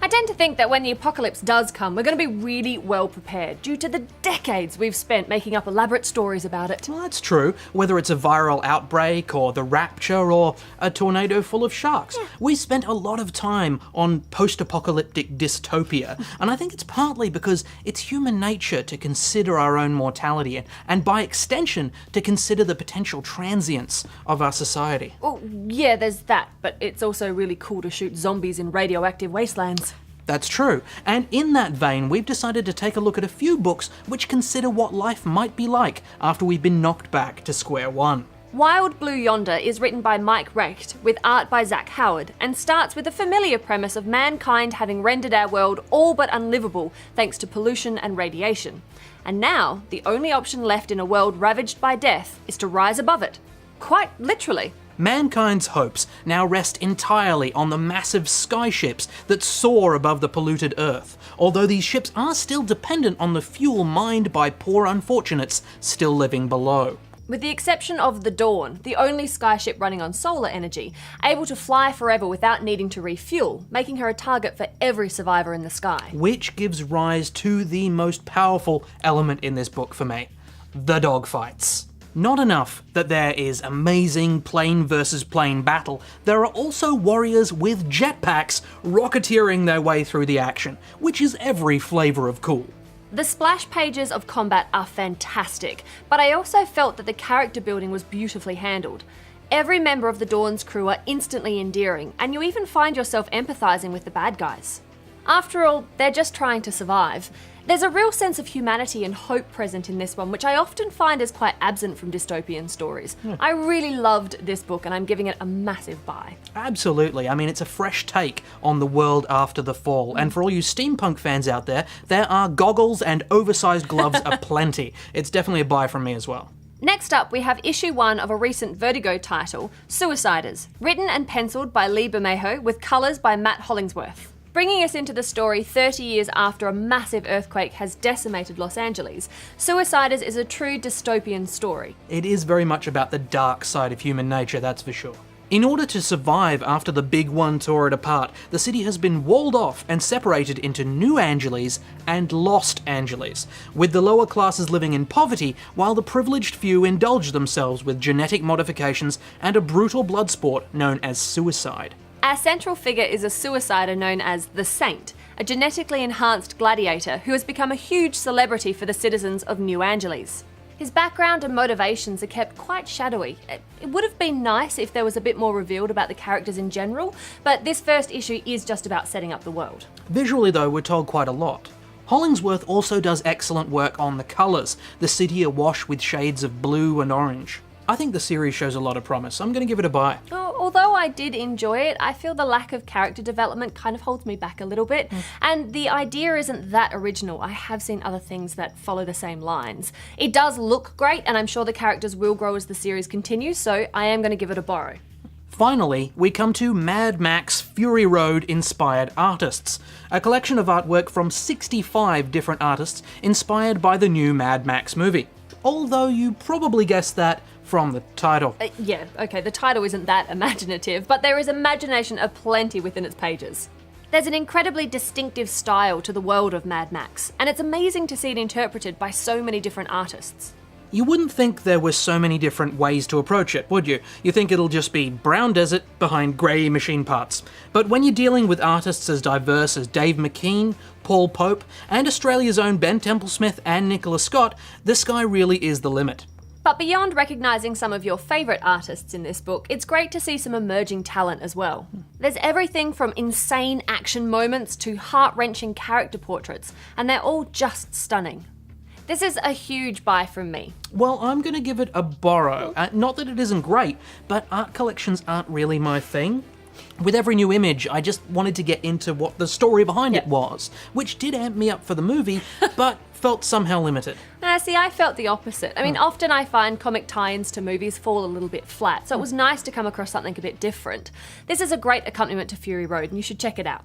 tend to think that when the apocalypse does come, we're going to be really well prepared due to the decades we've spent making up elaborate stories about it. Well, that's true. Whether it's a viral outbreak or the rapture or a tornado full of sharks. We spent a lot of time on post-apocalyptic dystopia, and I think it's partly because it's human nature to consider our own mortality and by extension to consider the potential transience of our society. Well, yeah, there's that, but it's also really cool to shoot zombies in radioactive wastelands. That's true, and in that vein, we've decided to take a look at a few books which consider what life might be like after we've been knocked back to square one. Wild Blue Yonder is written by Mike Recht with art by Zach Howard and starts with a familiar premise of mankind having rendered our world all but unlivable thanks to pollution and radiation. And now, the only option left in a world ravaged by death is to rise above it. Quite literally. Mankind's hopes now rest entirely on the massive skyships that soar above the polluted Earth, although these ships are still dependent on the fuel mined by poor unfortunates still living below. With the exception of the Dawn, the only skyship running on solar energy, able to fly forever without needing to refuel, making her a target for every survivor in the sky. Which gives rise to the most powerful element in this book for me, the dogfights. Not enough that there is amazing plane versus plane battle, there are also warriors with jetpacks rocketeering their way through the action, which is every flavour of cool. The splash pages of combat are fantastic, but I also felt that the character building was beautifully handled. Every member of the Dawn's crew are instantly endearing, and you even find yourself empathising with the bad guys. After all, they're just trying to survive. There's a real sense of humanity and hope present in this one, which I often find is quite absent from dystopian stories. I really loved this book and I'm giving it a massive buy. Absolutely. I mean, it's a fresh take on the world after the fall. And for all you steampunk fans out there are goggles and oversized gloves aplenty. It's definitely a buy from me as well. Next up, we have issue 1 of a recent Vertigo title, Suiciders, written and penciled by Lee Bermejo with colours by Matt Hollingsworth. Bringing us into the story 30 years after a massive earthquake has decimated Los Angeles, Suiciders is a true dystopian story. It is very much about the dark side of human nature, that's for sure. In order to survive after the Big One tore it apart, the city has been walled off and separated into New Angeles and Lost Angeles, with the lower classes living in poverty while the privileged few indulge themselves with genetic modifications and a brutal blood sport known as suicide. Our central figure is a suicider known as the Saint, a genetically enhanced gladiator who has become a huge celebrity for the citizens of New Angeles. His background and motivations are kept quite shadowy. It would have been nice if there was a bit more revealed about the characters in general, but this first issue is just about setting up the world. Visually though, we're told quite a lot. Hollingsworth also does excellent work on the colours, the city awash with shades of blue and orange. I think the series shows a lot of promise. I'm going to give it a buy. Although I did enjoy it, I feel the lack of character development kind of holds me back a little bit. And the idea isn't that original. I have seen other things that follow the same lines. It does look great, and I'm sure the characters will grow as the series continues, so I am going to give it a borrow. Finally, we come to Mad Max Fury Road inspired artists, a collection of artwork from 65 different artists inspired by the new Mad Max movie. Although you probably guessed that from the title. Yeah, okay, the title isn't that imaginative, but there is imagination aplenty within its pages. There's an incredibly distinctive style to the world of Mad Max, and it's amazing to see it interpreted by so many different artists. You wouldn't think there were so many different ways to approach it, would you? You think it'll just be brown desert behind grey machine parts. But when you're dealing with artists as diverse as Dave McKean, Paul Pope, and Australia's own Ben Templesmith and Nicola Scott, the sky really is the limit. But beyond recognising some of your favourite artists in this book, it's great to see some emerging talent as well. There's everything from insane action moments to heart-wrenching character portraits, and they're all just stunning. This is a huge buy from me. Well, I'm going to give it a borrow. Not that it isn't great, but art collections aren't really my thing. With every new image, I just wanted to get into what the story behind it was, which did amp me up for the movie, but felt somehow limited. See, I felt the opposite. I mean, often I find comic tie-ins to movies fall a little bit flat, so it was nice to come across something a bit different. This is a great accompaniment to Fury Road, and you should check it out.